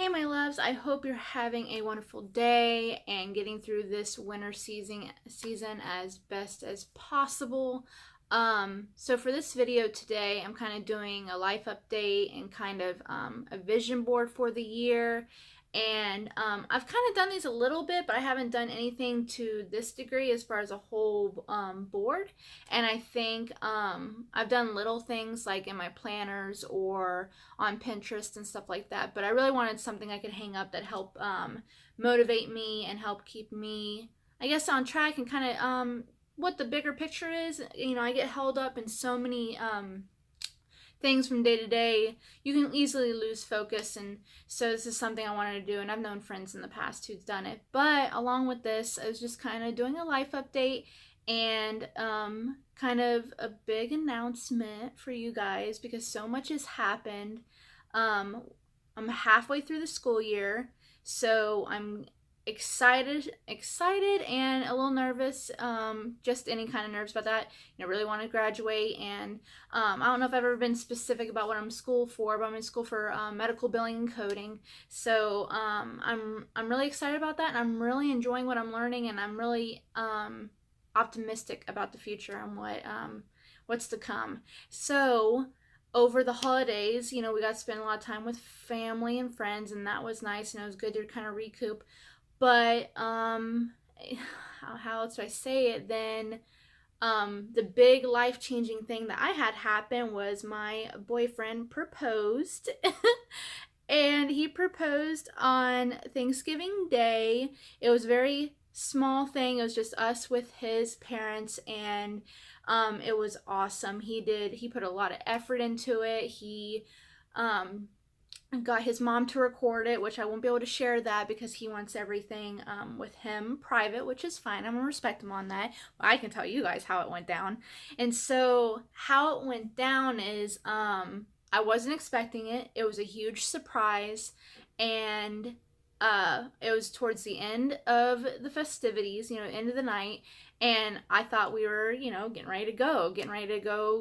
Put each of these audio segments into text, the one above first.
Hey my loves, I hope you're having a wonderful day and getting through this winter season as best as possible. So for this video today, I'm kind of doing a life update and kind of a vision board for the year. And I've kind of done these a little bit, but I haven't done anything to this degree as far as a whole board. And I think I've done little things like in my planners or on Pinterest and stuff like that. But I really wanted something I could hang up that help motivate me and help keep me, I guess, on track and kind of what the bigger picture is. You know, I get held up in so many things from day to day. You can easily lose focus, and so this is something I wanted to do, and I've known friends in the past who's done it. But along with this, I was just kind of doing a life update and kind of a big announcement for you guys because so much has happened. I'm halfway through the school year, so I'm excited and a little nervous, just any kind of nerves about that. You know, really want to graduate, and I don't know if I've ever been specific about what I'm in school for, but I'm in school for medical billing and coding. So I'm really excited about that, and I'm really enjoying what I'm learning, and I'm really optimistic about the future and what's to come. So over the holidays, you know, we got to spend a lot of time with family and friends, and that was nice, and it was good to kind of recoup. But how else do I say it? Then the big life-changing thing that I had happen was my boyfriend proposed. And he proposed on Thanksgiving Day. It was a very small thing. It was just us with his parents, and it was awesome. He put a lot of effort into it. He got his mom to record it, which I won't be able to share that because he wants everything with him private, which is fine. I'm gonna respect him on that. I can tell you guys how it went down. And so how it went down is I wasn't expecting it. It was a huge surprise, and it was towards the end of the festivities, you know, end of the night, and I thought we were, you know, getting ready to go,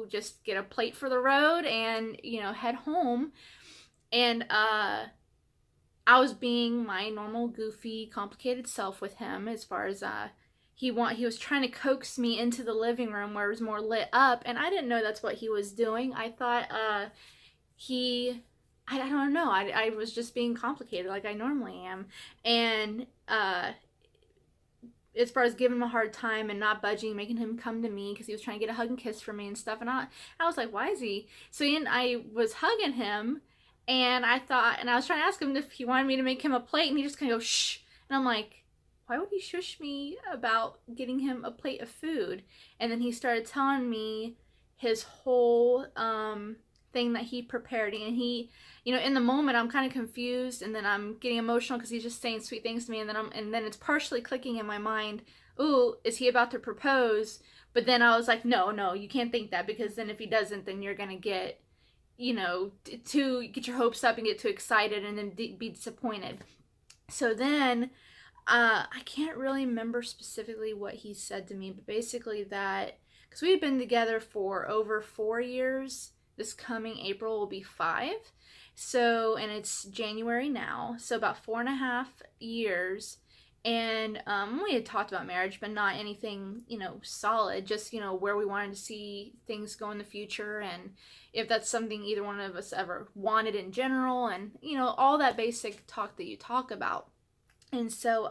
just get a plate for the road and, you know, head home. And I was being my normal goofy complicated self with him as far as he was trying to coax me into the living room where it was more lit up, and I didn't know that's what he was doing. I thought I don't know, I was just being complicated like I normally am. And as far as giving him a hard time and not budging, making him come to me because he was trying to get a hug and kiss from me and stuff, and I was like, why is he? So I was hugging him, and I was trying to ask him if he wanted me to make him a plate, and he just kind of goes, shh. And I'm like, why would he shush me about getting him a plate of food? And then he started telling me his whole thing that he prepared. And he, you know, in the moment, I'm kind of confused, and then I'm getting emotional because he's just saying sweet things to me, and then it's partially clicking in my mind, ooh, is he about to propose? But then I was like, no, you can't think that, because then if he doesn't, then you're gonna get, you know, to get your hopes up and get too excited and then be disappointed. So then I can't really remember specifically what he said to me, but basically that, because we had been together for over 4 years, this coming April will be 5, so, and it's January now, so about 4.5 years. And we had talked about marriage, but not anything, you know, solid, just, you know, where we wanted to see things go in the future, and if that's something either one of us ever wanted in general, and, you know, all that basic talk that you talk about. And so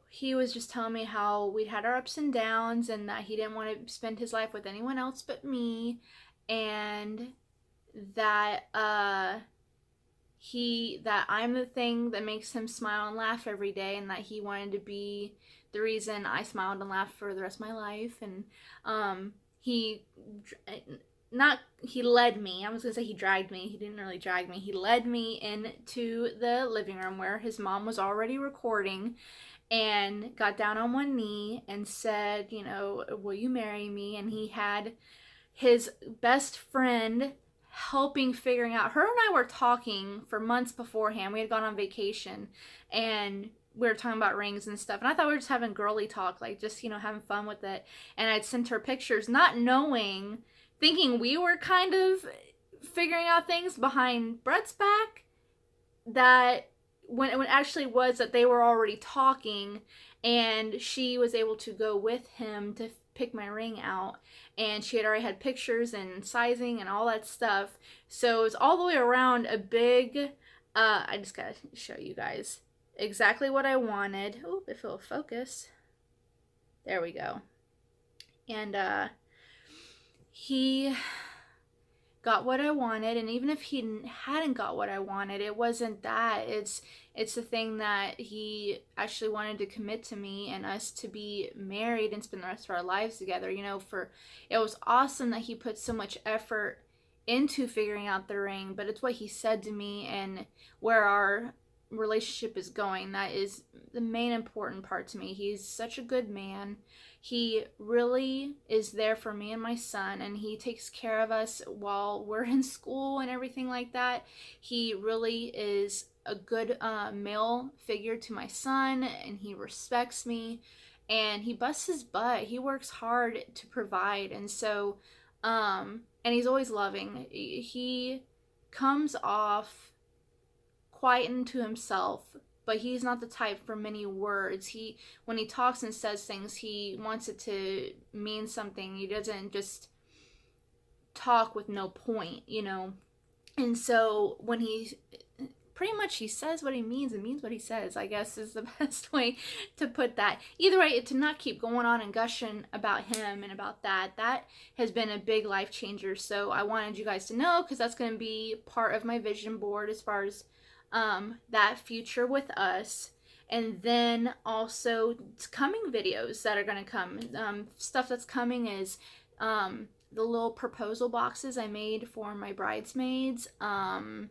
he was just telling me how we'd had our ups and downs, and that he didn't want to spend his life with anyone else but me, and that that I'm the thing that makes him smile and laugh every day, and that he wanted to be the reason I smiled and laughed for the rest of my life. And he led me. I was gonna say he dragged me. He didn't really drag me. He led me into the living room where his mom was already recording, and got down on one knee and said, you know, will you marry me? And he had his best friend figuring out. Her and I were talking for months beforehand. We had gone on vacation, and we were talking about rings and stuff, and I thought we were just having girly talk, like just, you know, having fun with it. And I'd sent her pictures, not knowing, thinking we were kind of figuring out things behind Brett's back that when it actually was that they were already talking, and she was able to go with him to pick my ring out, and she had already had pictures and sizing and all that stuff. So it was all the way around a big I just gotta show you guys exactly what I wanted. Oh, if it'll focus. There we go. And he got what I wanted, and even if he hadn't got what I wanted, it wasn't that. It's the thing that he actually wanted to commit to me and us to be married and spend the rest of our lives together. You know, it was awesome that he put so much effort into figuring out the ring, but it's what he said to me and where our relationship is going. That is the main important part to me. He's such a good man. He really is there for me and my son, and he takes care of us while we're in school and everything like that. He really is a good male figure to my son, and he respects me, and he busts his butt. He works hard to provide, and so and he's always loving. He comes off quiet into himself, but he's not the type for many words. When he talks and says things, he wants it to mean something. He doesn't just talk with no point, you know. And so when he says what he means and means what he says, I guess is the best way to put that. Either way, to not keep going on and gushing about him and about that has been a big life changer. So I wanted you guys to know, because that's going to be part of my vision board as far as that future with us. And then also coming videos that are going to come. Stuff that's coming is the little proposal boxes I made for my bridesmaids, and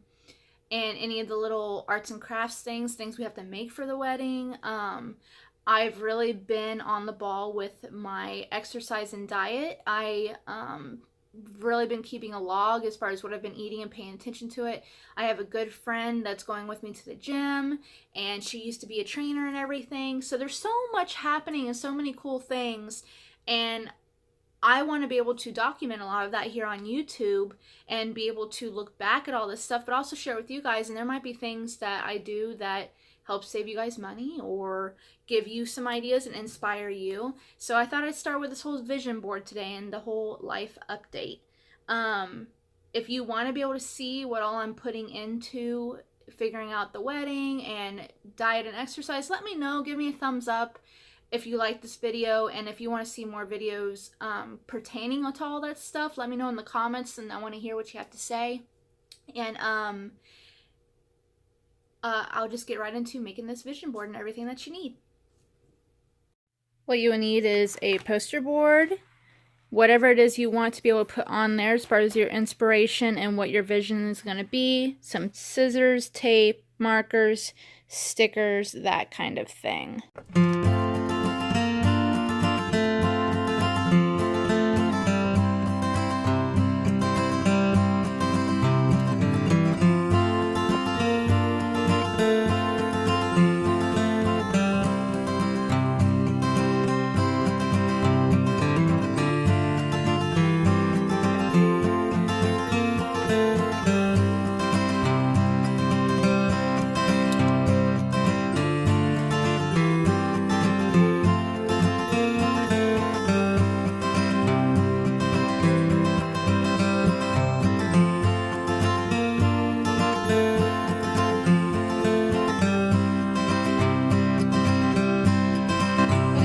any of the little arts and crafts things we have to make for the wedding. I've really been on the ball with my exercise and diet. I really been keeping a log as far as what I've been eating and paying attention to it. I have a good friend that's going with me to the gym, and she used to be a trainer and everything. So there's so much happening and so many cool things, and I want to be able to document a lot of that here on YouTube and be able to look back at all this stuff, but also share with you guys. And there might be things that I do that help save you guys money or give you some ideas and inspire you. So I thought I'd start with this whole vision board today and the whole life update. If you want to be able to see what all I'm putting into figuring out the wedding and diet and exercise, let me know. Give me a thumbs up if you like this video, and if you want to see more videos pertaining to all that stuff, let me know in the comments, and I want to hear what you have to say. And I'll just get right into making this vision board and everything that you need. What you will need is a poster board, whatever it is you want to be able to put on there as far as your inspiration and what your vision is going to be, some scissors, tape, markers, stickers, that kind of thing.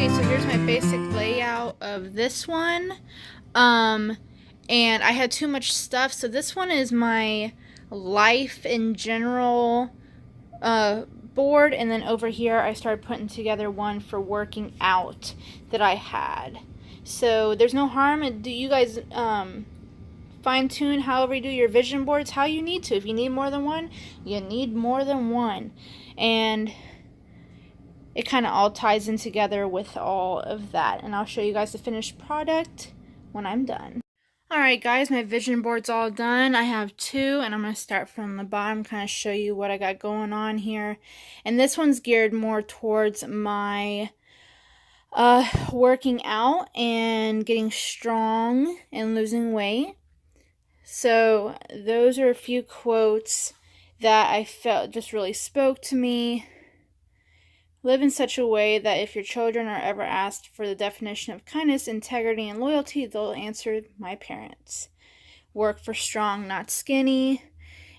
So here's my basic layout of this one, and I had too much stuff, so this one is my life in general board, and then over here I started putting together one for working out that I had. So there's no harm. Do you guys fine-tune however you do your vision boards how you need to. If you need more than one, you need more than one. And it kind of all ties in together with all of that. And I'll show you guys the finished product when I'm done. Alright guys, my vision board's all done. I have two, and I'm going to start from the bottom, kind of show you what I got going on here. And this one's geared more towards my working out and getting strong and losing weight. So those are a few quotes that I felt just really spoke to me. Live in such a way that if your children are ever asked for the definition of kindness, integrity, and loyalty, they'll answer, my parents. Work for strong, not skinny.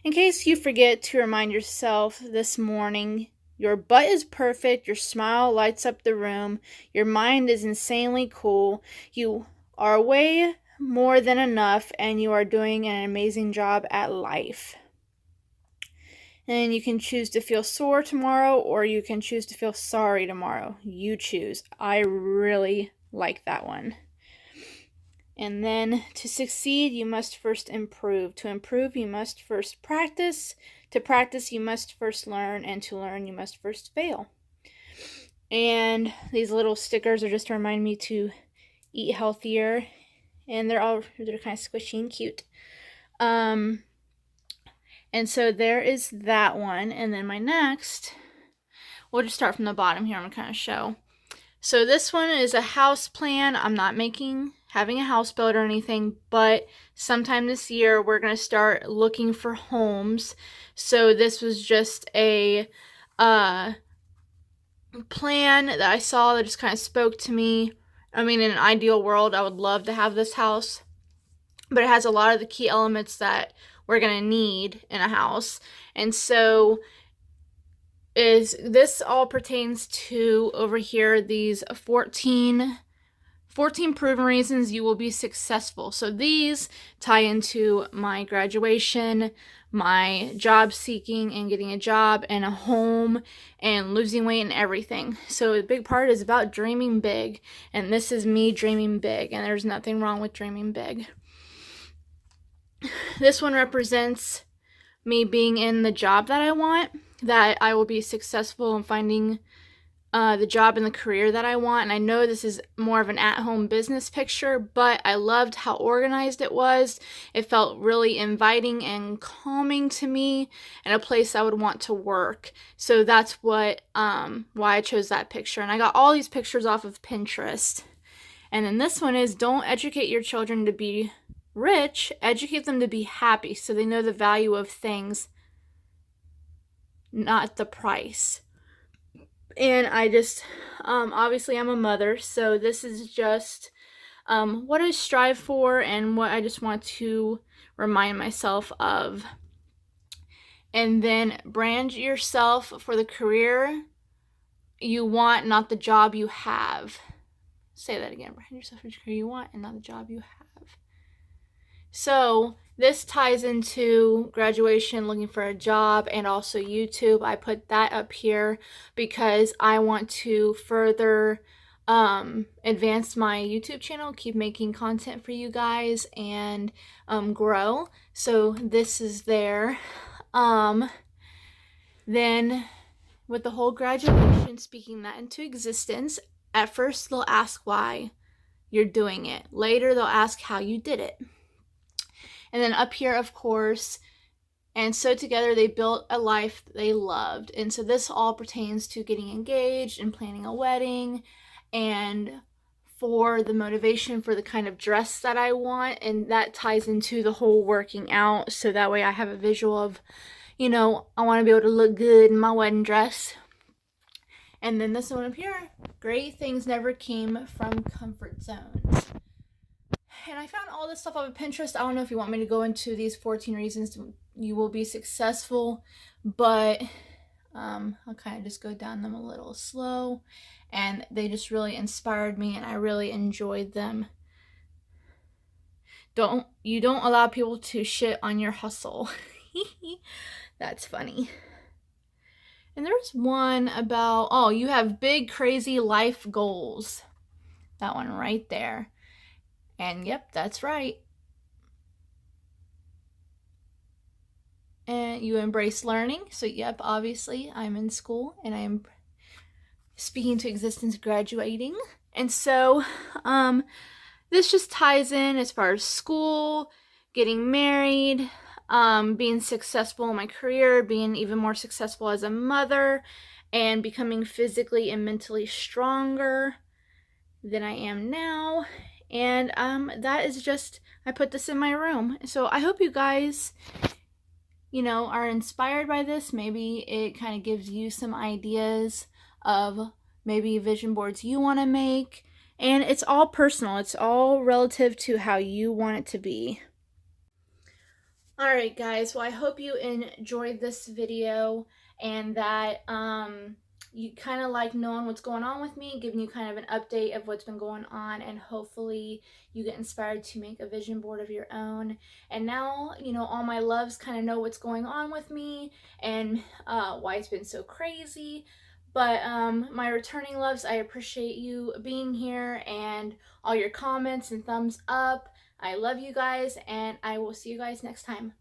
In case you forget to remind yourself this morning, your butt is perfect, your smile lights up the room, your mind is insanely cool, you are way more than enough, and you are doing an amazing job at life. And you can choose to feel sore tomorrow, or you can choose to feel sorry tomorrow. You choose. I really like that one. And then to succeed, you must first improve. To improve, you must first practice. To practice, you must first learn. And to learn, you must first fail. And these little stickers are just to remind me to eat healthier. And they're kind of squishy and cute. And so there is that one. And then my next, we'll just start from the bottom here. I'm going to kind of show. So this one is a house plan. I'm not having a house built or anything, but sometime this year we're going to start looking for homes. So this was just a plan that I saw that just kind of spoke to me. I mean, in an ideal world, I would love to have this house, but it has a lot of the key elements that we're going to need in a house. And so this all pertains to over here, these 14 proven reasons you will be successful. So these tie into my graduation, my job seeking and getting a job and a home and losing weight and everything. So a big part is about dreaming big. And this is me dreaming big. And there's nothing wrong with dreaming big. This one represents me being in the job that I want, that I will be successful in finding the job and the career that I want. And I know this is more of an at-home business picture, but I loved how organized it was. It felt really inviting and calming to me, and a place I would want to work. So that's why I chose that picture. And I got all these pictures off of Pinterest. And then this one is, don't educate your children to be rich, educate them to be happy so they know the value of things, not the price. And I just, obviously I'm a mother, so this is just what I strive for and what I just want to remind myself of. And then brand yourself for the career you want, not the job you have. Say that again. Brand yourself for the career you want and not the job you have. So this ties into graduation, looking for a job, and also YouTube. I put that up here because I want to further advance my YouTube channel, keep making content for you guys, and grow. So this is there. Then with the whole graduation, speaking that into existence, at first they'll ask why you're doing it. Later they'll ask how you did it. And then up here, of course, and so together they built a life they loved. And so this all pertains to getting engaged and planning a wedding, and for the motivation for the kind of dress that I want. And that ties into the whole working out. So that way I have a visual of, I want to be able to look good in my wedding dress. And then this one up here, great things never came from comfort zones. And I found all this stuff off of Pinterest. I don't know if you want me to go into these 14 reasons you will be successful, but I'll kind of just go down them a little slow. And they just really inspired me, and I really enjoyed them. You don't allow people to shit on your hustle. That's funny. And there's one about, you have big, crazy life goals. That one right there. And yep, that's right. And you embrace learning. So yep, obviously I'm in school and I am speaking to existence, graduating. And so this just ties in as far as school, getting married, being successful in my career, being even more successful as a mother, and becoming physically and mentally stronger than I am now. And that is just, I put this in my room. So I hope you guys, you know, are inspired by this. Maybe it kind of gives you some ideas of maybe vision boards you want to make. And it's all personal. It's all relative to how you want it to be. Alright guys, well I hope you enjoyed this video and that you kind of like knowing what's going on with me, giving you kind of an update of what's been going on, and hopefully you get inspired to make a vision board of your own. And now, you know, all my loves kind of know what's going on with me and why it's been so crazy. But my returning loves, I appreciate you being here and all your comments and thumbs up. I love you guys, and I will see you guys next time.